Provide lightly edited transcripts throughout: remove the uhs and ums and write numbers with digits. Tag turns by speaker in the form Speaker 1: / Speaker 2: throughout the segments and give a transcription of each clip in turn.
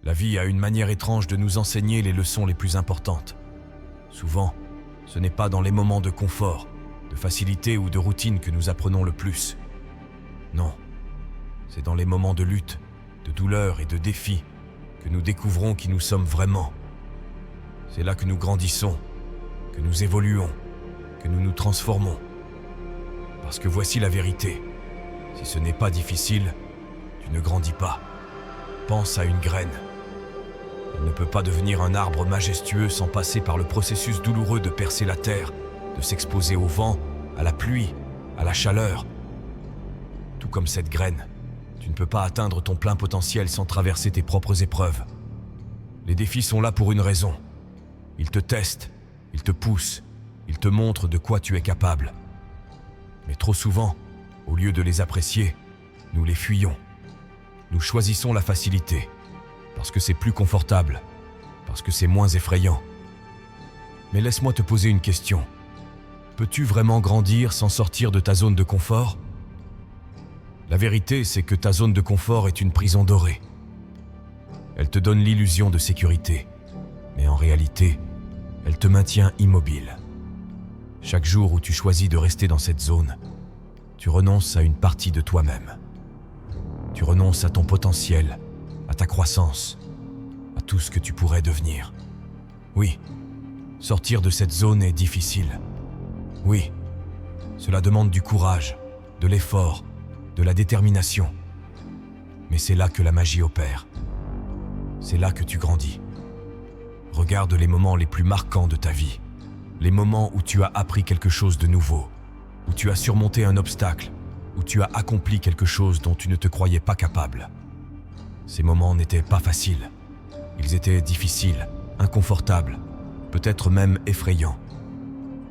Speaker 1: La vie a une manière étrange de nous enseigner les leçons les plus importantes. Souvent, ce n'est pas dans les moments de confort, de facilité ou de routine que nous apprenons le plus. Non, c'est dans les moments de lutte, de douleur et de défi que nous découvrons qui nous sommes vraiment. C'est là que nous grandissons, que nous évoluons, que nous nous transformons. Parce que voici la vérité. Si ce n'est pas difficile, tu ne grandis pas. Pense à une graine. Elle ne peut pas devenir un arbre majestueux sans passer par le processus douloureux de percer la terre, de s'exposer au vent, à la pluie, à la chaleur. Tout comme cette graine, tu ne peux pas atteindre ton plein potentiel sans traverser tes propres épreuves. Les défis sont là pour une raison. Ils te testent, ils te poussent, ils te montrent de quoi tu es capable. Mais trop souvent, au lieu de les apprécier, nous les fuyons. Nous choisissons la facilité, parce que c'est plus confortable, parce que c'est moins effrayant. Mais laisse-moi te poser une question. Peux-tu vraiment grandir sans sortir de ta zone de confort ? La vérité, c'est que ta zone de confort est une prison dorée. Elle te donne l'illusion de sécurité, mais en réalité, elle te maintient immobile. Chaque jour où tu choisis de rester dans cette zone, tu renonces à une partie de toi-même. Tu renonces à ton potentiel, à ta croissance, à tout ce que tu pourrais devenir. Oui, sortir de cette zone est difficile. Oui, cela demande du courage, de l'effort, de la détermination. Mais c'est là que la magie opère. C'est là que tu grandis. Regarde les moments les plus marquants de ta vie. Les moments où tu as appris quelque chose de nouveau, où tu as surmonté un obstacle, où tu as accompli quelque chose dont tu ne te croyais pas capable. Ces moments n'étaient pas faciles. Ils étaient difficiles, inconfortables, peut-être même effrayants.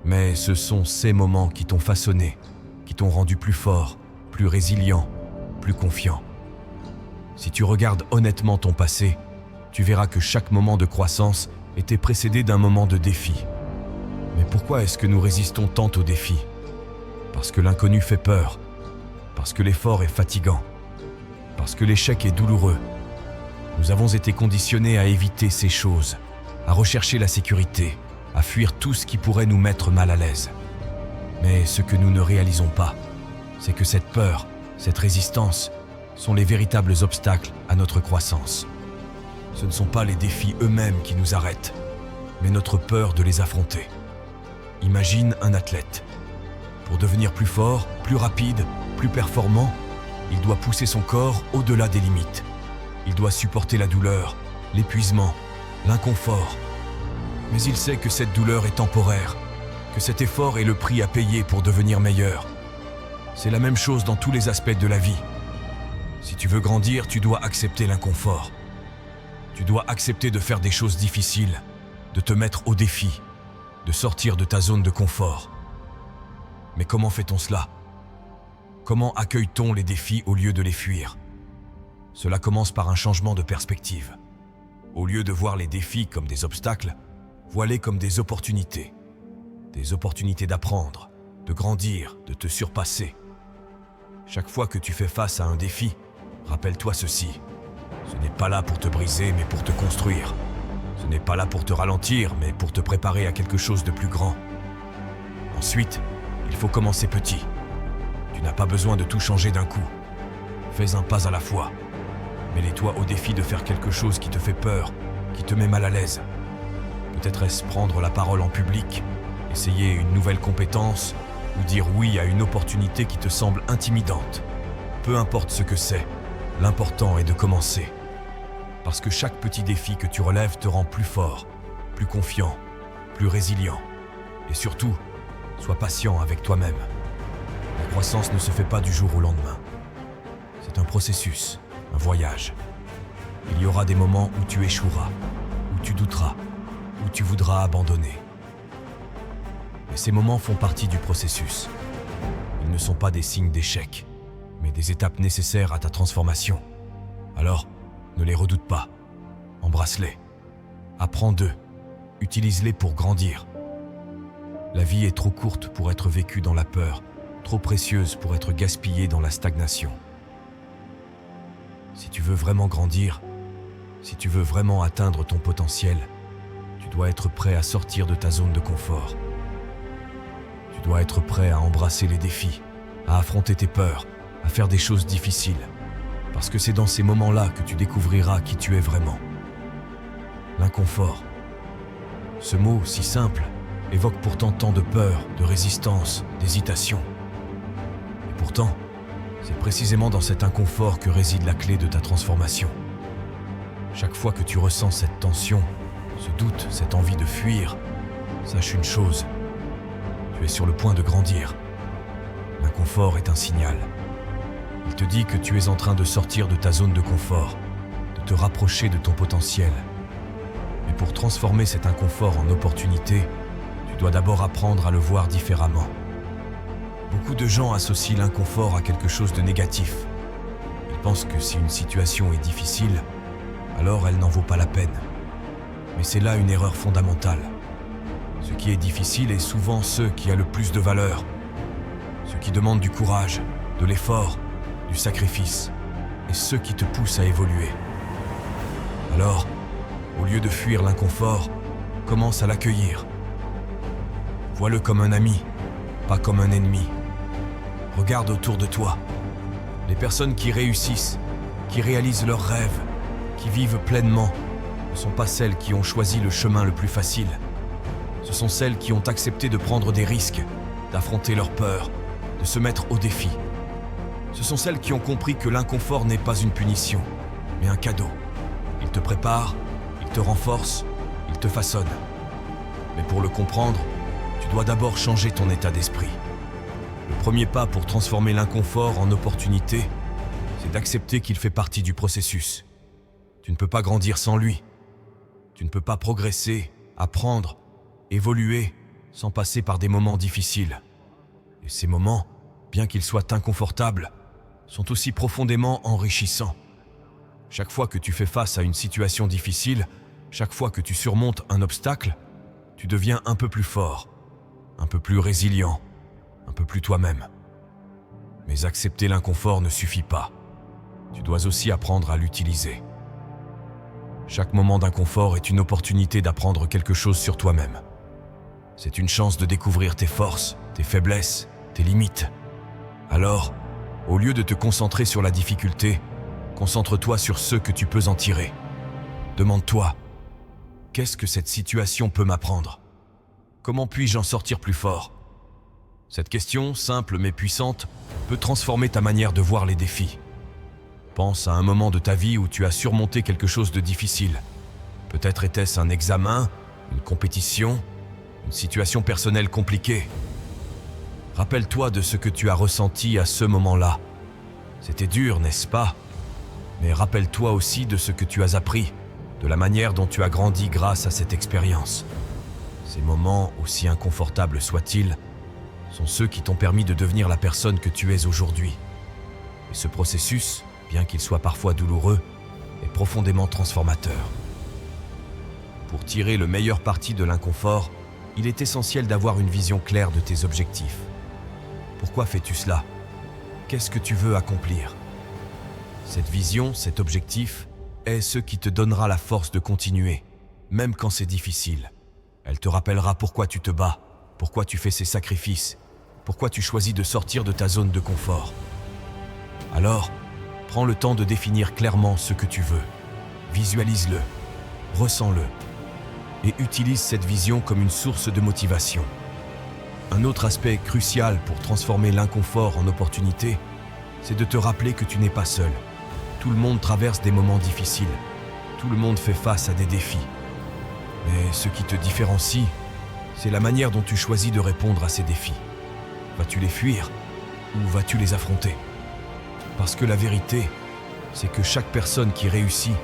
Speaker 1: Mais ce sont ces moments qui t'ont façonné, qui t'ont rendu plus fort, plus résilient, plus confiant. Si tu regardes honnêtement ton passé, tu verras que chaque moment de croissance était précédé d'un moment de défi. Mais pourquoi est-ce que nous résistons tant aux défis ? Parce que l'inconnu fait peur, parce que l'effort est fatigant, parce que l'échec est douloureux. Nous avons été conditionnés à éviter ces choses, à rechercher la sécurité, à fuir tout ce qui pourrait nous mettre mal à l'aise. Mais ce que nous ne réalisons pas, c'est que cette peur, cette résistance, sont les véritables obstacles à notre croissance. Ce ne sont pas les défis eux-mêmes qui nous arrêtent, mais notre peur de les affronter. Imagine un athlète. Pour devenir plus fort, plus rapide, plus performant, il doit pousser son corps au-delà des limites. Il doit supporter la douleur, l'épuisement, l'inconfort. Mais il sait que cette douleur est temporaire, que cet effort est le prix à payer pour devenir meilleur. C'est la même chose dans tous les aspects de la vie. Si tu veux grandir, tu dois accepter l'inconfort. Tu dois accepter de faire des choses difficiles, de te mettre au défi, de sortir de ta zone de confort. Mais comment fait-on cela ? Comment accueille-t-on les défis au lieu de les fuir ? Cela commence par un changement de perspective. Au lieu de voir les défis comme des obstacles, vois-les comme des opportunités. Des opportunités d'apprendre, de grandir, de te surpasser. Chaque fois que tu fais face à un défi, rappelle-toi ceci. Ce n'est pas là pour te briser, mais pour te construire. Ce n'est pas là pour te ralentir, mais pour te préparer à quelque chose de plus grand. Ensuite, il faut commencer petit. Tu n'as pas besoin de tout changer d'un coup. Fais un pas à la fois. Mets-toi au défi de faire quelque chose qui te fait peur, qui te met mal à l'aise. Peut-être est-ce prendre la parole en public, essayer une nouvelle compétence ou dire oui à une opportunité qui te semble intimidante. Peu importe ce que c'est, l'important est de commencer. Parce que chaque petit défi que tu relèves te rend plus fort, plus confiant, plus résilient. Et surtout, sois patient avec toi-même. La croissance ne se fait pas du jour au lendemain. C'est un processus, un voyage. Il y aura des moments où tu échoueras, où tu douteras, où tu voudras abandonner. Mais ces moments font partie du processus. Ils ne sont pas des signes d'échec, mais des étapes nécessaires à ta transformation. Alors, ne les redoute pas. Embrasse-les. Apprends d'eux. Utilise-les pour grandir. La vie est trop courte pour être vécue dans la peur, trop précieuse pour être gaspillée dans la stagnation. Si tu veux vraiment grandir, Si tu veux vraiment atteindre ton potentiel, tu dois être prêt à sortir de ta zone de confort. Tu dois être prêt à embrasser les défis, à affronter tes peurs, à faire des choses difficiles. Parce que c'est dans ces moments-là que tu découvriras qui tu es vraiment. L'inconfort. Ce mot si simple évoque pourtant tant de peur, de résistance, d'hésitation. Et pourtant, c'est précisément dans cet inconfort que réside la clé de ta transformation. Chaque fois que tu ressens cette tension, ce doute, cette envie de fuir, sache une chose, tu es sur le point de grandir. L'inconfort est un signal. Il te dit que tu es en train de sortir de ta zone de confort, de te rapprocher de ton potentiel. Mais pour transformer cet inconfort en opportunité, tu dois d'abord apprendre à le voir différemment. Beaucoup de gens associent l'inconfort à quelque chose de négatif. Ils pensent que si une situation est difficile, alors elle n'en vaut pas la peine. Mais c'est là une erreur fondamentale. Ce qui est difficile est souvent ce qui a le plus de valeur. Ce qui demande du courage, de l'effort, du sacrifice, et ce qui te pousse à évoluer. Alors, au lieu de fuir l'inconfort, commence à l'accueillir. Vois-le comme un ami, pas comme un ennemi. Regarde autour de toi. Les personnes qui réussissent, qui réalisent leurs rêves, qui vivent pleinement, ne sont pas celles qui ont choisi le chemin le plus facile. Ce sont celles qui ont accepté de prendre des risques, d'affronter leurs peurs, de se mettre au défi. Ce sont celles qui ont compris que l'inconfort n'est pas une punition, mais un cadeau. Il te prépare, il te renforce, il te façonne. Mais pour le comprendre, tu dois d'abord changer ton état d'esprit. Le premier pas pour transformer l'inconfort en opportunité, c'est d'accepter qu'il fait partie du processus. Tu ne peux pas grandir sans lui. Tu ne peux pas progresser, apprendre, évoluer sans passer par des moments difficiles. Et ces moments, bien qu'ils soient inconfortables, sont aussi profondément enrichissants. Chaque fois que tu fais face à une situation difficile, chaque fois que tu surmontes un obstacle, tu deviens un peu plus fort, un peu plus résilient, un peu plus toi-même. Mais accepter l'inconfort ne suffit pas. Tu dois aussi apprendre à l'utiliser. Chaque moment d'inconfort est une opportunité d'apprendre quelque chose sur toi-même. C'est une chance de découvrir tes forces, tes faiblesses, tes limites. Alors, au lieu de te concentrer sur la difficulté, concentre-toi sur ce que tu peux en tirer. Demande-toi, qu'est-ce que cette situation peut m'apprendre ? Comment puis-je en sortir plus fort ? Cette question, simple mais puissante, peut transformer ta manière de voir les défis. Pense à un moment de ta vie où tu as surmonté quelque chose de difficile. Peut-être était-ce un examen, une compétition, une situation personnelle compliquée. Rappelle-toi de ce que tu as ressenti à ce moment-là. C'était dur, n'est-ce pas ? Mais rappelle-toi aussi de ce que tu as appris, de la manière dont tu as grandi grâce à cette expérience. Ces moments, aussi inconfortables soient-ils, sont ceux qui t'ont permis de devenir la personne que tu es aujourd'hui. Et ce processus, bien qu'il soit parfois douloureux, est profondément transformateur. Pour tirer le meilleur parti de l'inconfort, il est essentiel d'avoir une vision claire de tes objectifs. Pourquoi fais-tu cela ? Qu'est-ce que tu veux accomplir ? Cette vision, cet objectif, est ce qui te donnera la force de continuer, même quand c'est difficile. Elle te rappellera pourquoi tu te bats, pourquoi tu fais ces sacrifices, pourquoi tu choisis de sortir de ta zone de confort. Alors, prends le temps de définir clairement ce que tu veux. Visualise-le, ressens-le, et utilise cette vision comme une source de motivation. Un autre aspect crucial pour transformer l'inconfort en opportunité, c'est de te rappeler que tu n'es pas seul. Tout le monde traverse des moments difficiles. Tout le monde fait face à des défis. Mais ce qui te différencie, c'est la manière dont tu choisis de répondre à ces défis. Vas-tu les fuir ou vas-tu les affronter ? Parce que la vérité, c'est que chaque personne qui réussit,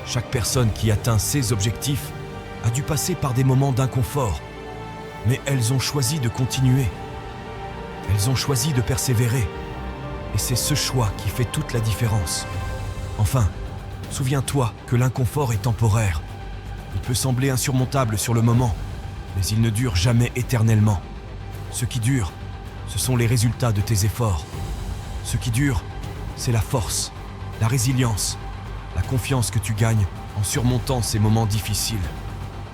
Speaker 1: chaque personne qui atteint ses objectifs, a dû passer par des moments d'inconfort. Mais elles ont choisi de continuer. Elles ont choisi de persévérer. Et c'est ce choix qui fait toute la différence. Enfin, souviens-toi que l'inconfort est temporaire. Il peut sembler insurmontable sur le moment, mais il ne dure jamais éternellement. Ce qui dure, ce sont les résultats de tes efforts. Ce qui dure, c'est la force, la résilience, la confiance que tu gagnes en surmontant ces moments difficiles.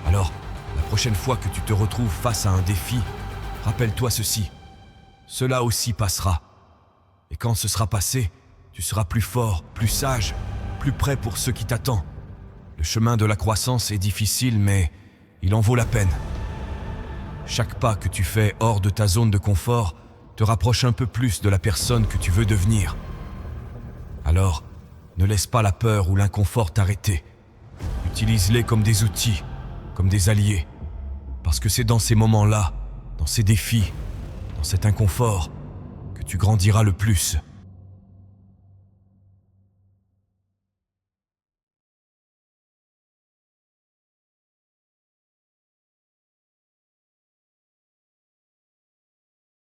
Speaker 1: Alors, la prochaine fois que tu te retrouves face à un défi, rappelle-toi ceci. Cela aussi passera. Et quand ce sera passé, tu seras plus fort, plus sage, plus prêt pour ce qui t'attend. Le chemin de la croissance est difficile, mais il en vaut la peine. Chaque pas que tu fais hors de ta zone de confort te rapproche un peu plus de la personne que tu veux devenir. Alors, ne laisse pas la peur ou l'inconfort t'arrêter. Utilise-les comme des outils, comme des alliés. Parce que c'est dans ces moments-là, dans ces défis, dans cet inconfort, que tu grandiras le plus.